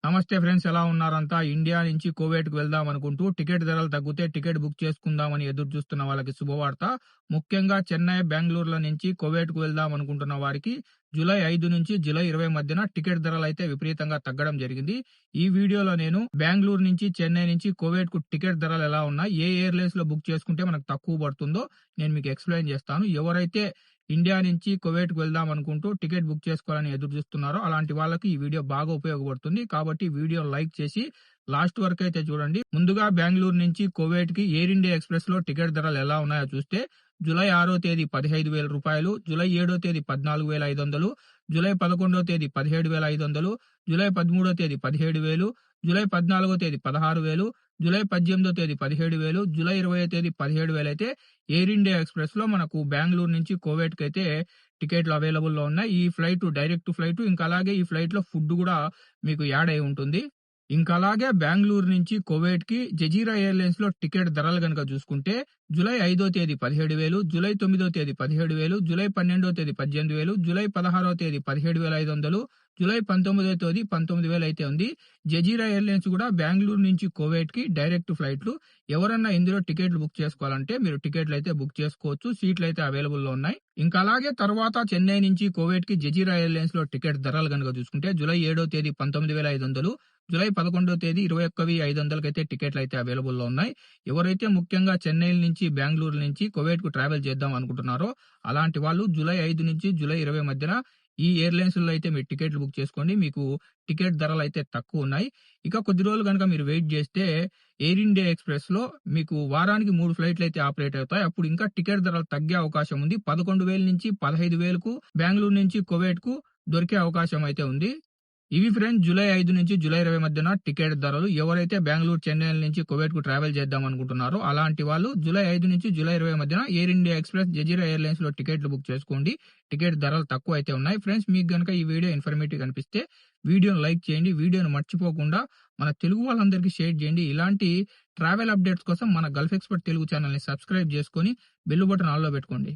నమస్తే ఫ్రెండ్స్, ఎలా ఉన్నారంతా? ఇండియా నుంచి కువైట్‌కి వెళ్దాం అనుకుంటూ టికెట్ ధరలు తగ్గితే టికెట్ బుక్ చేసుకుందామని ఎదురు చూస్తున్న వాళ్ళకి శుభవార్త. ముఖ్యంగా చెన్నై, బెంగుళూరుల నుంచి కువైట్‌కు వెళ్దాం అనుకుంటున్న వారికి జూలై 5 నుంచి జూలై 20 మధ్యన టికెట్ ధరలైతే విపరీతంగా తగ్గడం జరిగింది. ఈ వీడియోలో నేను బెంగుళూరు నుంచి, చెన్నై నుంచి కువైట్‌కు టికెట్ ధరలు ఎలా ఉన్నాయి, ఏ ఎయిర్‌లైన్స్‌లో బుక్ చేసుకుంటే మనకు తక్కువ పడుతుందో నేను మీకు ఎక్స్‌ప్లెయిన్ చేస్తాను. ఎవరైతే ఇండియా నుంచి కువైట్‌కి వెళ్దాం అనుకుంటూ టికెట్ బుక్ చేసుకోవాలని ఎదురు చూస్తున్నారో అలాంటి వాళ్ళకి ఈ వీడియో బాగా ఉపయోగపడుతుంది. కాబట్టి వీడియో లైక్ చేసి లాస్ట్ వరకు అయితే చూడండి. ముందుగా బెంగుళూరు నుంచి కువైట్‌కి ఎయిర్ ఇండియా ఎక్స్‌ప్రెస్‌లో టికెట్ ధరలు ఎలా ఉన్నాయో చూస్తే జూలై 6వ తేదీ రూ. 15,000, జూలై 7వ తేదీ 14,500, జూలై 11వ తేదీ 17,500, జూలై 13వ తేదీ 17,000, జూలై 14వ తేదీ 16,000, జూలై 18వ తేదీ 17,000, జూలై 20వ తేదీ 17,000 అయితే ఎయిర్ ఇండియా ఎక్స్‌ప్రెస్‌లో మనకు బెంగుళూరు నుంచి కువైట్‌కైతే టికెట్లు అవైలబుల్‌లో ఉన్నాయి. ఈ ఫ్లైట్ డైరెక్ట్ ఫ్లైట్. ఇంకా అలాగే ఈ ఫ్లైట్‌లో ఫుడ్ కూడా మీకు యాడ్ అయి ఉంటుంది. ఇంకా అలాగే బెంగుళూరు నుంచి కువైట్‌కి జజీరా ఎయిర్‌లైన్స్‌లో టికెట్ ధరలు గనుక చూసుకుంటే జూలై 5వ తేదీ 17,000, జూలై 9వ తేదీ 17,000, జూలై 12వ తేదీ 18,000, జూలై 16వ తేదీ 17,500, జూలై 19వ తేదీ 19,000 అయితే ఉంది. జజీరా ఎయిర్‌లైన్స్ కూడా బెంగుళూరు నుంచి కువైట్‌కి డైరెక్ట్ ఫ్లైట్లు. ఎవరన్నా ఇందులో టికెట్లు బుక్ చేసుకోవాలంటే మీరు టికెట్లు అయితే బుక్ చేసుకోవచ్చు. సీట్లు అయితే అవైలబుల్‌లో ఉన్నాయి. ఇంకా అలాగే తర్వాత చెన్నై నుంచి కువైట్‌కి జజీరా ఎయిర్‌లైన్స్‌లో టికెట్ ధరలు గనుక చూసుకుంటే జూలై 7వ తేదీ 19,500, జూలై 11వ తేదీ 21,500 అయితే టికెట్లు అయితే అవైలబుల్‌లో ఉన్నాయి. ఎవరైతే ముఖ్యంగా చెన్నై నుంచి, బెంగుళూరు నుంచి కువైట్‌కు ట్రావెల్ చేద్దాం అనుకుంటున్నారో అలాంటి వాళ్ళు జూలై 5 నుంచి జూలై 20 మధ్యన ఈ ఎయిర్‌లైన్స్‌లో అయితే మీరు టికెట్లు బుక్ చేసుకోండి. మీకు టికెట్ ధరలు అయితే తక్కువ ఉన్నాయి. ఇక కొద్ది రోజులు గనుక మీరు వెయిట్ చేస్తే ఎయిర్ ఇండియా ఎక్స్‌ప్రెస్‌లో మీకు వారానికి 3 ఫ్లైట్లు అయితే ఆపరేట్ అవుతాయి. అప్పుడు ఇంకా టికెట్ ధరలు తగ్గే అవకాశం ఉంది. 11,000 నుంచి 15,000కు బెంగుళూరు నుంచి కువైట్‌కు దొరికే అవకాశం అయితే ఉంది. ఇవి ఫ్రెండ్స్ జూలై 5 నుంచి జూలై 20 మధ్యన టికెట్ ధరలు. ఎవరైతే బెంగుళూరు, చెన్నై నుంచి కువైట్‌కు ట్రావెల్ చేద్దాం అనుకుంటున్నారో అలాంటి వాళ్ళు జూలై 5 నుంచి జూలై 20 మధ్యన ఎయిర్ ఇండియా ఎక్స్‌ప్రెస్, జజీరా ఎయిర్‌లైన్స్‌లో టికెట్లు బుక్ చేసుకోండి. టికెట్ ధరలు తక్కువ అయితే ఉన్నాయి. ఫ్రెండ్స్, మీకు గనుక ఈ వీడియో ఇన్ఫర్మేటివ్ అనిపిస్తే వీడియోని లైక్ చేయండి. వీడియోని మర్చిపోకుండా మన తెలుగు వాళ్ళందరికీ షేర్ చేయండి. ఇలాంటి ట్రావెల్ అప్డేట్స్ కోసం మన గల్ఫ్ ఎక్స్‌పర్ట్ తెలుగు ఛానెల్‌ని సబ్స్క్రైబ్ చేసుకొని బెల్ బటన్ ఆల్‌లో పెట్టుకోండి.